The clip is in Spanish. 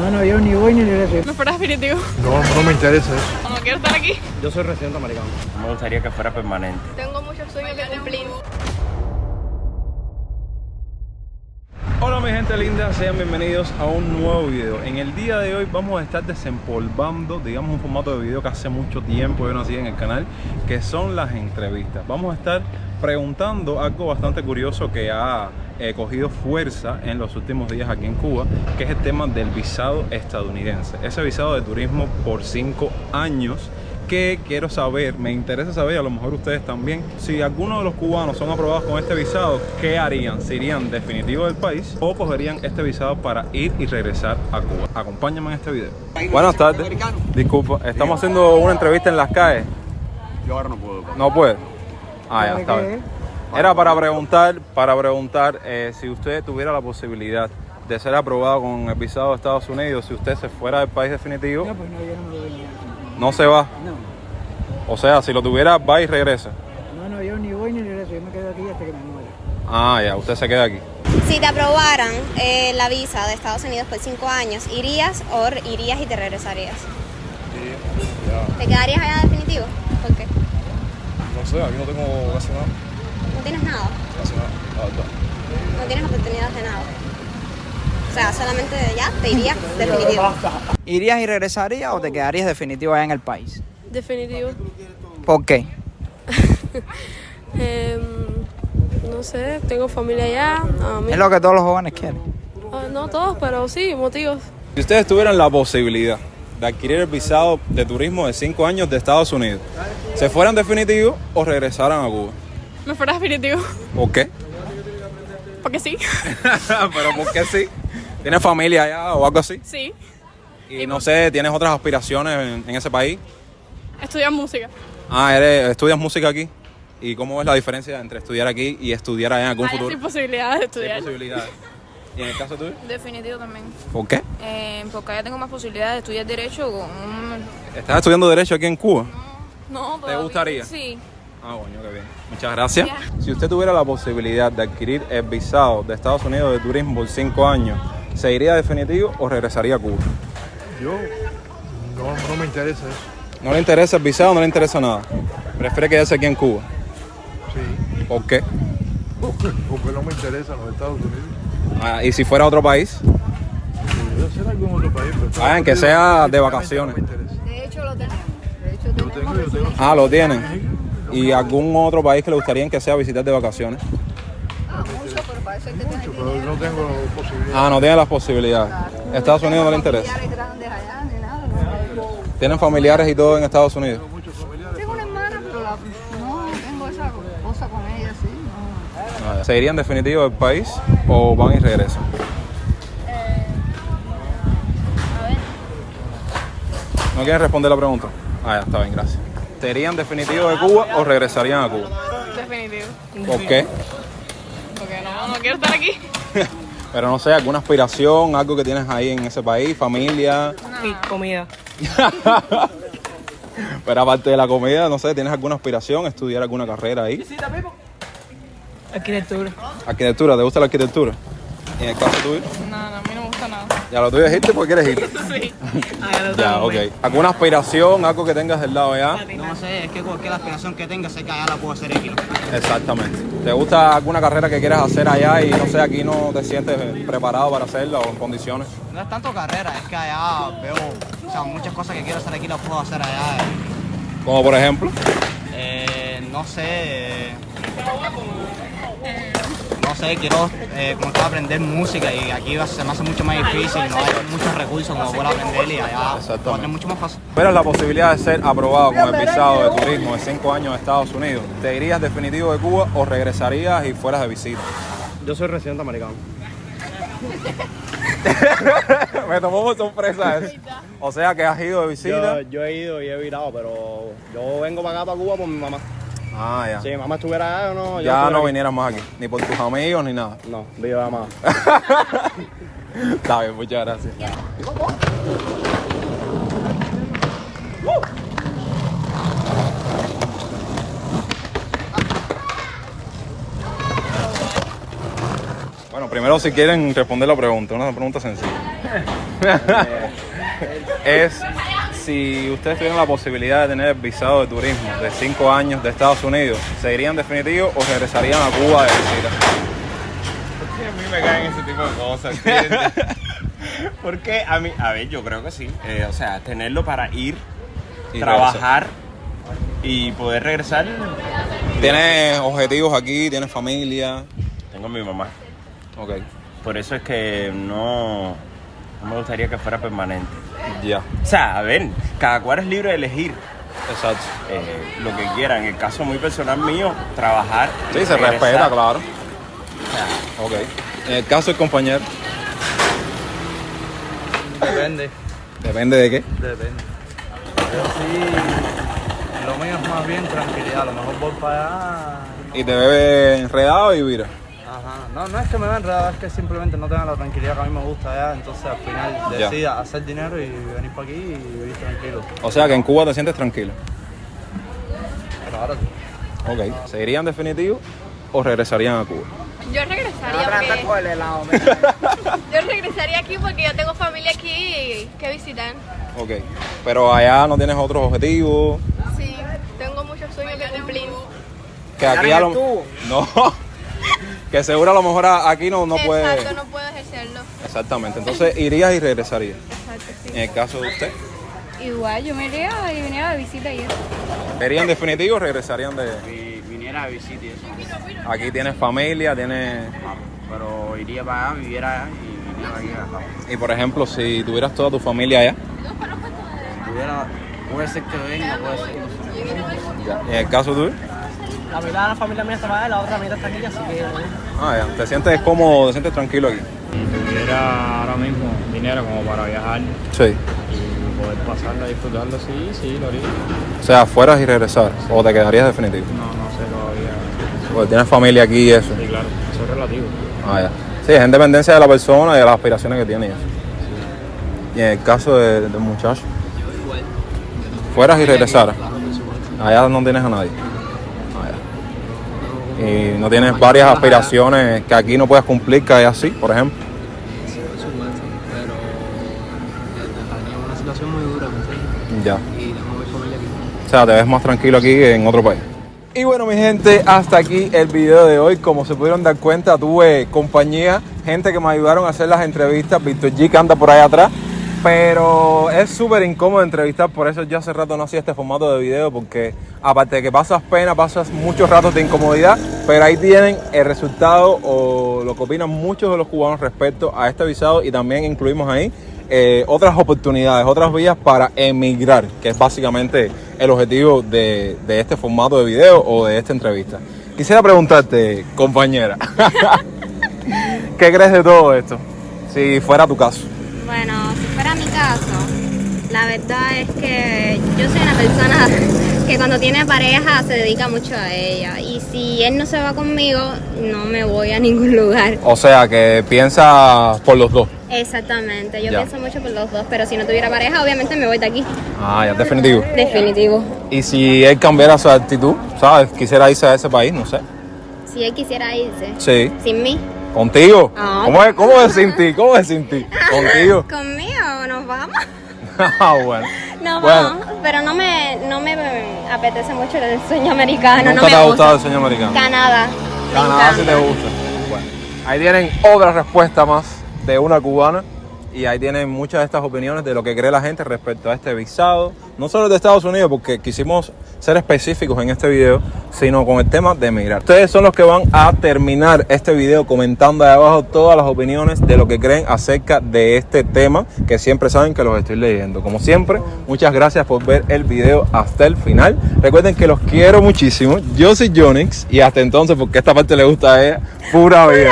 No, yo ni voy ni regreso. ¿Me fuera definitivo? No me interesa eso. No quiero estar aquí. Yo soy residente americano. Me gustaría que fuera permanente. Tengo muchos sueños que cumplir. Hola mi gente linda, sean bienvenidos a un nuevo video. En el día de hoy vamos a estar desempolvando, digamos, un formato de video que hace mucho tiempo yo no hacía en el canal, que son las entrevistas. Vamos a estar preguntando algo bastante curioso que ha cogido fuerza en los últimos días aquí en Cuba, que es el tema del visado estadounidense. Ese visado de turismo por 5 años. Que quiero saber, me interesa saber, a lo mejor ustedes también, si algunos de los cubanos son aprobados con este visado, ¿qué harían? ¿Se irían definitivo del país o cogerían este visado para ir y regresar a Cuba? Acompáñame en este video. Buenas tardes. Disculpa, estamos haciendo una entrevista en las calles. Yo ahora no puedo. ¿No puede? Ah, ya está bien. Era para preguntar si usted tuviera la posibilidad de ser aprobado con el visado de Estados Unidos, si usted se fuera del país definitivo. No, pues no, yo no me voy. ¿No se va? No. O sea, si lo tuviera, va y regresa. No, yo ni voy ni regreso. Yo me quedo aquí hasta que me muera. Ah, ya, usted se queda aquí. Si te aprobaran la visa de Estados Unidos por 5 años, ¿irías o irías y te regresarías? Sí, ¿Te quedarías allá definitivo? ¿Por qué? no sé, aquí no tengo casi nada. No tienes nada, Casi nada, la verdad. no tienes oportunidades de nada. O sea, solamente ya te irías definitivo. ¿Irías y regresarías o te quedarías definitivo allá en el país? Definitivo. ¿Por qué? No sé, tengo familia allá. Es lo que todos los jóvenes quieren. No todos, pero sí, motivos. Si ustedes tuvieran la posibilidad de adquirir el visado de turismo de 5 años de Estados Unidos, ¿se fueran definitivo o regresaran a Cuba? ¿Me fuera definitivo? ¿Por qué? Porque sí. ¿Pero por qué sí? ¿Tienes familia allá o algo así? Sí. Y no sé, ¿tienes otras aspiraciones en ese país? Estudiar música. Ah, ¿estudias música aquí? ¿Y cómo ves la diferencia entre estudiar aquí y estudiar allá en algún Allá futuro? sin posibilidades de ¿Qué estudiar. posibilidades? ¿Y en el caso tuyo? Definitivo también. ¿Por qué? Porque allá tengo más posibilidades de estudiar Derecho con ¿Estás estudiando Derecho aquí en Cuba? No, ¿Te gustaría? Sí. Ah, bueno, qué bien. Muchas gracias. Si usted tuviera la posibilidad de adquirir el visado de Estados Unidos de turismo por 5 años, ¿se iría definitivo o regresaría a Cuba? Yo no me interesa eso. ¿No le interesa el visado, no le interesa nada? ¿Prefiere quedarse aquí en Cuba? Sí. ¿Por qué? Porque no me interesan los Estados Unidos. Ah, ¿y si fuera a otro país? Yo hacer algo en otro país, pero Estados En que Unidos sea de definitivamente vacaciones. No me interesa. De hecho lo tenemos. De hecho Yo tengo. Ah, lo tienen. ¿Y algún otro país que le gustaría que sea visitar de vacaciones? mucho, pero parece que Mucho, pero no tengo posibilidad. Ah, no tiene las posibilidades. ¿Estados Unidos no le interesa? familiares grandes allá ni nada. No. ¿Tienen familiares y todo en Estados Unidos? Tengo una hermana, pero no tengo esa cosa con ella, sí. No. ¿Se irían definitivo del país o van y regresan? ¿No quieren responder la pregunta? Ah, ya, está bien, gracias. ¿Se irían definitivo de Cuba o regresarían a Cuba? Definitivo. ¿Por qué? Porque no quiero estar aquí. Pero no sé, alguna aspiración, algo que tienes ahí en ese país, familia. Y comida. Pero aparte de la comida, no sé, ¿tienes alguna aspiración, estudiar alguna carrera ahí? Arquitectura. ¿Arquitectura? ¿Te gusta la arquitectura? ¿Y en el caso tuyo? No, a mí no me gusta nada. ¿Ya lo tuyo es irte porque quieres ir? Sí. Ya, ok. ¿Alguna aspiración, algo que tengas del lado allá? No sé, es que cualquier aspiración que tenga, sé que allá la puedo hacer aquí. Exactamente. ¿Te gusta alguna carrera que quieras hacer allá y no sé, aquí no te sientes preparado para hacerla o en condiciones? No es tanto carrera, es que allá veo, muchas cosas que quiero hacer aquí las puedo hacer allá. Como por ejemplo. No sé, quiero aprender música y aquí se me hace mucho más difícil, no hay muchos recursos como puedo aprender y allá puedo hacer mucho más fácil. ¿Esperas la posibilidad de ser aprobado con el visado de turismo de 5 años de Estados Unidos? ¿Te irías definitivo de Cuba o regresarías y fueras de visita? Yo soy residente americano. Me tomó por sorpresa eso. O sea que has ido de visita. Yo he ido y he virado, pero yo vengo para acá, para Cuba, por mi mamá. Ah, ya. Si mi mamá estuviera allá o no, yo Ya estuviera no aquí. vinieras más aquí, ni por tus amigos ni nada. No, viva más. Está bien, muchas gracias. Bueno, primero si quieren responder la pregunta, una pregunta sencilla. es si ustedes tuvieran la posibilidad de tener el visado de turismo de 5 años de Estados Unidos, ¿se irían definitivo o regresarían a Cuba de visita? Porque a mí me caen ese tipo de cosas, ¿entiendes? Porque a ver, yo creo que sí. O sea, tenerlo para ir, Y trabajar y poder regresar. ¿Tienes objetivos aquí? ¿Tienes familia? Tengo a mi mamá. Ok, Por eso es que no me gustaría que fuera permanente. ya, O sea, a ver, cada cual es libre de elegir exacto. lo que quiera. En el caso muy personal mío, trabajar. Sí, se regresar. respeta, claro. O sea, Ok. En el caso del compañero, Depende. ¿depende de qué? Depende. Yo sí, lo mío es más bien tranquilidad. A lo mejor voy para allá. Y te bebe enredado y vira. Ajá. No es que me vea enredado, es que simplemente no tenga la tranquilidad que a mí me gusta allá. Entonces al final Ya. decida hacer dinero y venir para aquí y vivir tranquilo. O sea que en Cuba te sientes tranquilo. Pero ahora sí. Ok. ¿Se irían definitivo o regresarían a Cuba? Yo regresaría porque... Yo regresaría aquí porque yo tengo familia aquí que visitar. Ok. Pero allá no tienes otros objetivos. Sí, tengo muchos sueños que cumplir. Que aquí a lo... No. Que seguro a lo mejor aquí no puede... Exacto, no puedo ejercerlo. Exactamente. Entonces irías y regresarías. Exacto, sí. En el caso de usted, Igual, yo me iría y viniera de visita y eso. ¿serían definitivo o regresarían de...? Si viniera a visitar y eso. Aquí tienes familia, tienes... Pero iría para allá, viviera allá y viniera aquí acá. Y por ejemplo, si tuvieras toda tu familia allá, Puede ser que venga, puede ser que no se en el caso tuyo, La mitad de la familia mía está para allá, la otra mitad está aquí, así que... ya, te sientes cómodo, te sientes tranquilo aquí. Tuviera ahora mismo dinero como para viajar Sí. y poder pasarlo, disfrutarlo, sí, lo haría. O sea, fueras y regresaras, o te quedarías definitivo. No sé todavía. Porque tienes familia aquí y eso. Sí, claro, eso es relativo. Ya. Sí, es en dependencia de la persona y de las aspiraciones que tiene y eso. Y en el caso del muchacho, fueras y regresaras. Allá no tienes a nadie. Y no tienes varias aspiraciones que aquí no puedas cumplir, que allá sí, por ejemplo. Pero estaría una situación muy dura, Ya. y tengo mi familia aquí. O sea, te ves más tranquilo aquí que en otro país. Y bueno, mi gente, hasta aquí el video de hoy. Como se pudieron dar cuenta, tuve compañía, gente que me ayudaron a hacer las entrevistas. Víctor G, que anda por ahí atrás. Pero es súper incómodo entrevistar, por eso yo hace rato no hacía este formato de video, porque aparte de que pasas pena, pasas muchos ratos de incomodidad, pero ahí tienen el resultado o lo que opinan muchos de los cubanos respecto a este visado, y también incluimos ahí otras oportunidades, otras vías para emigrar, que es básicamente el objetivo de este formato de video o de esta entrevista. Quisiera preguntarte, compañera, ¿qué crees de todo esto? Si fuera tu caso. Bueno, si fuera mi caso, la verdad es que yo soy una persona que cuando tiene pareja se dedica mucho a ella. Y si él no se va conmigo, no me voy a ningún lugar. O sea, que piensas por los dos. Exactamente, yo Ya. pienso mucho por los dos, pero si no tuviera pareja, obviamente me voy de aquí. Ya, definitivo. Definitivo. Y si él cambiara su actitud, ¿sabes? Quisiera irse a ese país, no sé. Si él quisiera irse. Sí. Sin mí. ¿Contigo? Ah. ¿Cómo es sin ti? ¿Cómo es sin ti? ¿Contigo? Conmigo, nos vamos. Bueno. No Bueno. vamos, pero no me apetece mucho el sueño americano. ¿Nunca no te me ha gusta. gustado el sueño americano? Canadá. me Canadá sí encanta. te gusta. Bueno, ahí tienen otra respuesta más de una cubana. Y ahí tienen muchas de estas opiniones de lo que cree la gente respecto a este visado. No solo de Estados Unidos, porque quisimos ser específicos en este video, sino con el tema de emigrar. Ustedes son los que van a terminar este video comentando ahí abajo todas las opiniones de lo que creen acerca de este tema, que siempre saben que los estoy leyendo. Como siempre, muchas gracias por ver el video hasta el final. Recuerden que los quiero muchísimo. Yo soy Jonix y hasta entonces, porque esta parte le gusta a ella, pura vida.